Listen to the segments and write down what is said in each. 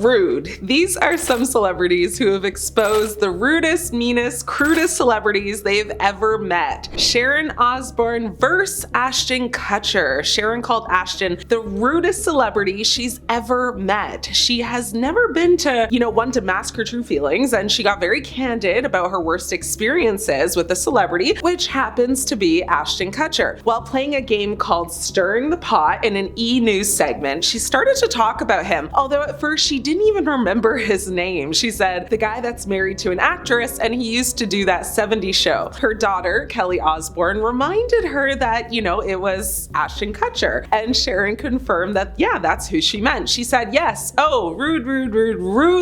rude. These are some celebrities who have exposed the rudest, meanest, crudest celebrities they've ever met. Sharon Osbourne versus Ashton Kutcher. Sharon called Ashton the rudest celebrity she's ever met. She has never been to, one to mask her true feelings, and she got very candid about her worst experiences with a celebrity, which happens to be Ashton Kutcher. While playing a game called Stirring the Pot in an E! News segment, she started to talk about him, although at first she didn't even remember his name. She said, the guy that's married to an actress, and he used to do that 70s show. Her daughter, Kelly Osbourne, reminded her that, it was Ashton Kutcher, and Sharon confirmed that, yeah, that's who she meant. She said, yes, oh, rude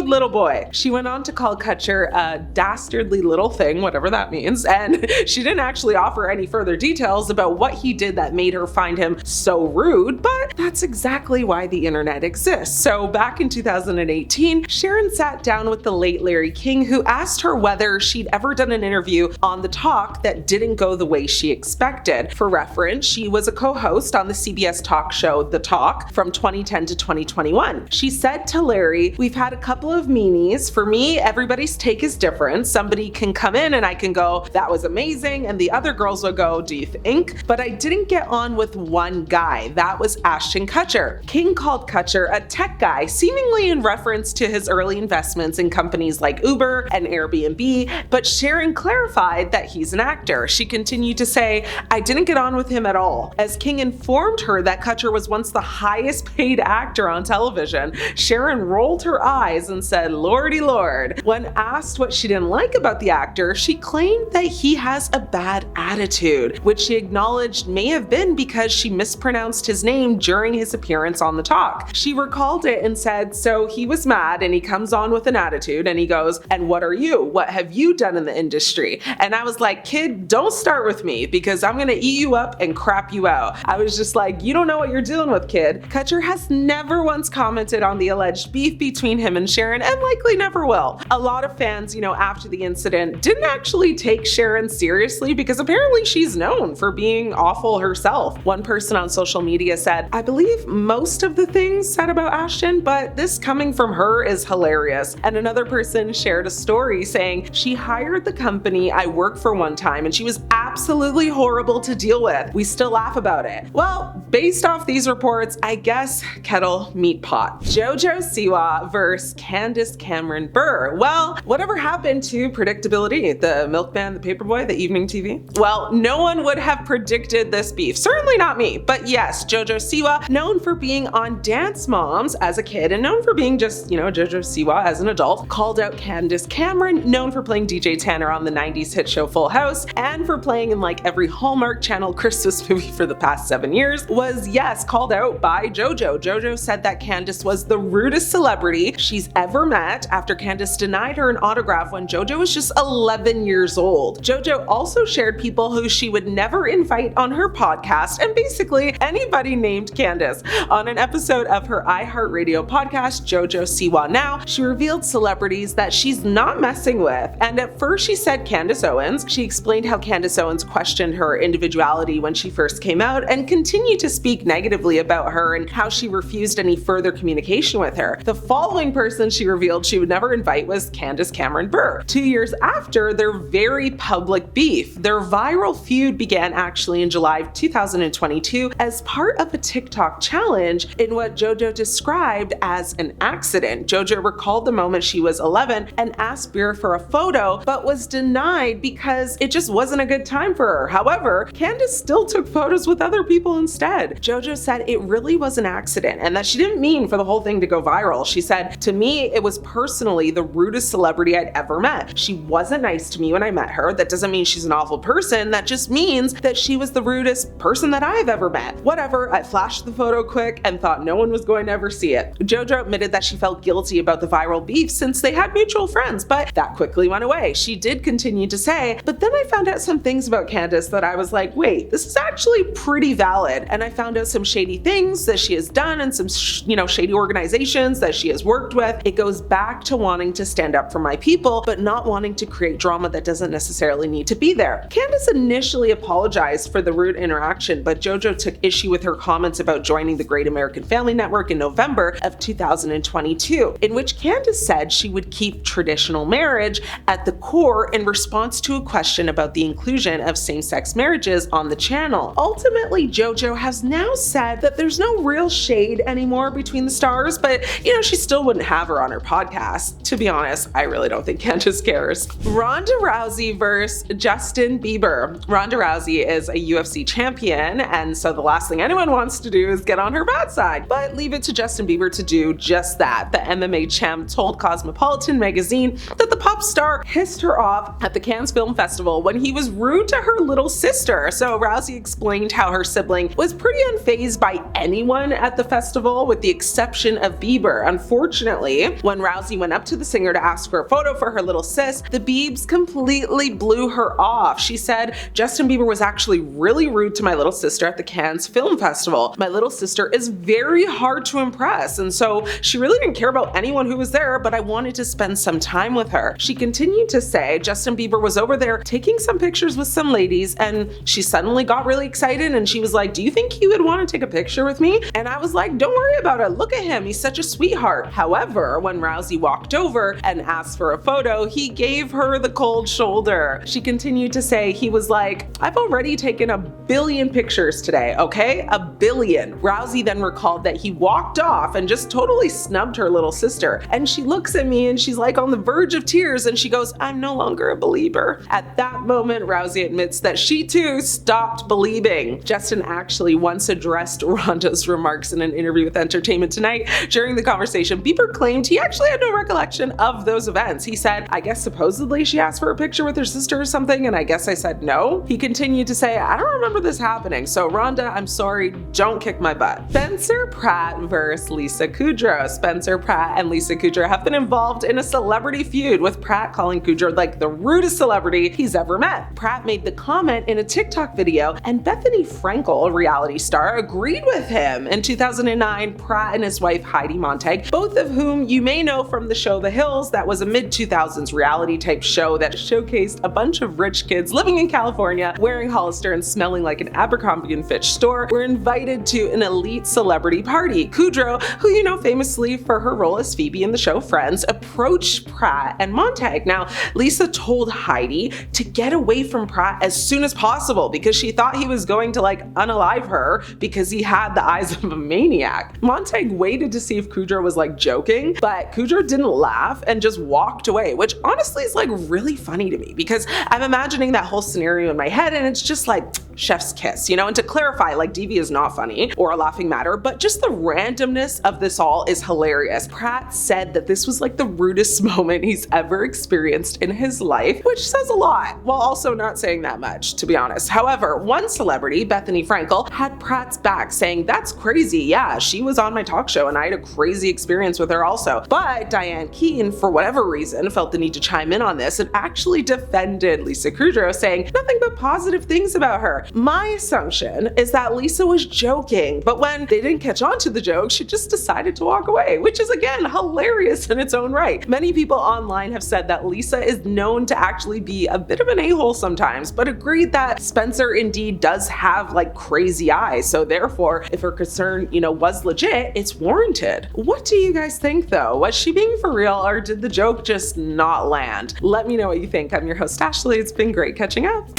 little boy. She went on to call Kutcher a dastardly little thing, whatever that means, and she didn't actually offer any further details about what he did that made her find him so rude, but that's exactly why the internet exists. So back in 2018, Sharon sat down with the late Larry King, who asked her whether she'd ever done an interview on The Talk that didn't go the way she expected. For reference, she was a co-host on the CBS talk show The Talk from 2010 to 2021. She said to Larry, we've had a couple of meanies. For me, everybody's take is different. Somebody can come in and I can go, that was amazing, and the other girls will go, do you think? But I didn't get on with one guy. That was Ashton Kutcher. King called Kutcher a tech guy, seemingly in reference to his early investments in companies like Uber and Airbnb, but Sharon clarified that he's an actor. She continued to say, I didn't get on with him at all. As King informed her that Kutcher was once the highest paid actor on television, Sharon rolled her eyes and said, Lordy Lord. When asked what she didn't like about the actor, she claimed that he has a bad attitude, which she acknowledged may have been because she mispronounced his name during his appearance on The Talk. She recalled it and said, so he was mad and he comes on with an attitude and he goes, and what are you? What have you done in the industry? And I was like, kid, don't start with me because I'm gonna eat you up and crap you out. I was just like, you don't know what you're dealing with, kid. Kutcher has never once commented on the alleged beef between him and Sharon and likely never will. A lot of fans, after the incident didn't actually take Sharon seriously because apparently she's known for being awful herself. One person on social media said, I believe most of the things said about Ashton, but this coming from her is hilarious. And another person shared a story saying she hired the company I worked for one time and she was absolutely horrible to deal with. We still laugh about it. Well, based off these reports, I guess kettle meet pot. JoJo Siwa versus Candace Cameron Bure. Well, whatever happened to predictability? The milkman, the paperboy, the evening TV? Well, no one would have predicted this beef. Certainly not me. But yes, JoJo Siwa, known for being on Dance Moms as a kid and known for being just, JoJo Siwa as an adult, called out Candace Cameron, known for playing DJ Tanner on the 90s hit show Full House and for playing in like every Hallmark Channel Christmas movie for the past 7 years, was called out by JoJo. JoJo said that Candace was the rudest celebrity she's ever met after Candace denied her an autograph when JoJo was just 11 years old. JoJo also shared people who she would never invite on her podcast and basically anybody named Candace. On an episode of her iHeartRadio podcast, JoJo Siwa Now, she revealed celebrities that she's not messing with. And at first she said Candace Owens. She explained how Candace Owens questioned her individuality when she first came out and continued to speak negatively about her and how she refused any further communication with her. The following person she revealed she would never invite was Candace Cameron Bure. 2 years after their very public beef, their viral feud began actually in July of 2022 as part of a TikTok challenge in what JoJo described as an accident. JoJo recalled the moment she was 11 and asked Bure for a photo, but was denied because it just wasn't a good time for her. However, Candace still took photos with other people instead. JoJo said it really was an accident and that she didn't mean for the whole thing to go viral. She said, to me, it was personally the rudest celebrity I'd ever met. She wasn't nice to me when I met her. That doesn't mean she's an awful person. That just means that she was the rudest person that I've ever met. Whatever, I flashed the photo quick and thought no one was going to ever see it. JoJo admitted that she felt guilty about the viral beef since they had mutual friends, but that quickly went away. She did continue to say, but then I found out some things about about Candace that I was like, wait, this is actually pretty valid. And I found out some shady things that she has done and some, shady organizations that she has worked with. It goes back to wanting to stand up for my people, but not wanting to create drama that doesn't necessarily need to be there. Candace initially apologized for the rude interaction, but JoJo took issue with her comments about joining the Great American Family Network in November of 2022, in which Candace said she would keep traditional marriage at the core in response to a question about the inclusion of same-sex marriages on the channel. Ultimately, JoJo has now said that there's no real shade anymore between the stars, but she still wouldn't have her on her podcast. To be honest, I really don't think Candace cares. Ronda Rousey versus Justin Bieber. Ronda Rousey is a UFC champion, and so the last thing anyone wants to do is get on her bad side, but leave it to Justin Bieber to do just that. The MMA champ told Cosmopolitan magazine that the pop star pissed her off at the Cannes Film Festival when he was rude to her little sister. So Rousey explained how her sibling was pretty unfazed by anyone at the festival with the exception of Bieber. Unfortunately, when Rousey went up to the singer to ask for a photo for her little sis, the Biebs completely blew her off. She said, Justin Bieber was actually really rude to my little sister at the Cannes Film Festival. My little sister is very hard to impress, and so she really didn't care about anyone who was there, but I wanted to spend some time with her. She continued to say Justin Bieber was over there taking some pictures with some ladies, and she suddenly got really excited and she was like, do you think you would want to take a picture with me? And I was like, don't worry about it. Look at him. He's such a sweetheart. However, when Rousey walked over and asked for a photo, he gave her the cold shoulder. She continued to say he was like, I've already taken 1 billion pictures today, okay? 1 billion. Rousey then recalled that he walked off and just totally snubbed her little sister. And she looks at me and she's like on the verge of tears and she goes, I'm no longer a believer. At that moment, Rousey admits that she too stopped believing. Justin actually once addressed Ronda's remarks in an interview with Entertainment Tonight. During the conversation, Bieber claimed he actually had no recollection of those events. He said, I guess supposedly she asked for a picture with her sister or something, and I guess I said no. He continued to say, I don't remember this happening, so Ronda, I'm sorry, don't kick my butt. Spencer Pratt versus Lisa Kudrow. Spencer Pratt and Lisa Kudrow have been involved in a celebrity feud, with Pratt calling Kudrow like the rudest celebrity he's ever met. Pratt made the comment in a TikTok video, and Bethany Frankel, a reality star, agreed with him. In 2009, Pratt and his wife Heidi Montag, both of whom you may know from the show The Hills, that was a mid-2000s reality type show that showcased a bunch of rich kids living in California, wearing Hollister and smelling like an Abercrombie & Fitch store, were invited to an elite celebrity party. Kudrow, who you know famously for her role as Phoebe in the show Friends, approached Pratt and Montag. Now, Lisa told Heidi to get away from Pratt as soon as possible because she thought he was going to unalive her because he had the eyes of a maniac. Montag waited to see if Kudrow was joking, but Kudrow didn't laugh and just walked away, which honestly is really funny to me because I'm imagining that whole scenario in my head and it's just chef's kiss, And to clarify, DV is not funny or a laughing matter, but just the randomness of this all is hilarious. Pratt said that this was the rudest moment he's ever experienced in his life, which says a lot, while also not saying that much, to be honest. However, one celebrity, Bethany Frankel, had Pratt's back, saying, that's crazy, yeah, she was on my talk show and I had a crazy experience with her also. But Diane Keane, for whatever reason, felt the need to chime in on this and actually defended Lisa Kudrow, saying nothing but positive things about her. My assumption is that Lisa was joking, but when they didn't catch on to the joke, she just decided to walk away, which is again hilarious in its own right. Many people online have said that Lisa is known to actually be a bit of an a-hole sometimes, but agreed that Spencer indeed does have crazy eyes. So therefore, if her concern, was legit, it's warranted. What do you guys think though? Was she being for real or did the joke just not land? Let me know what you think. I'm your host, Ashley. It's been great catching up.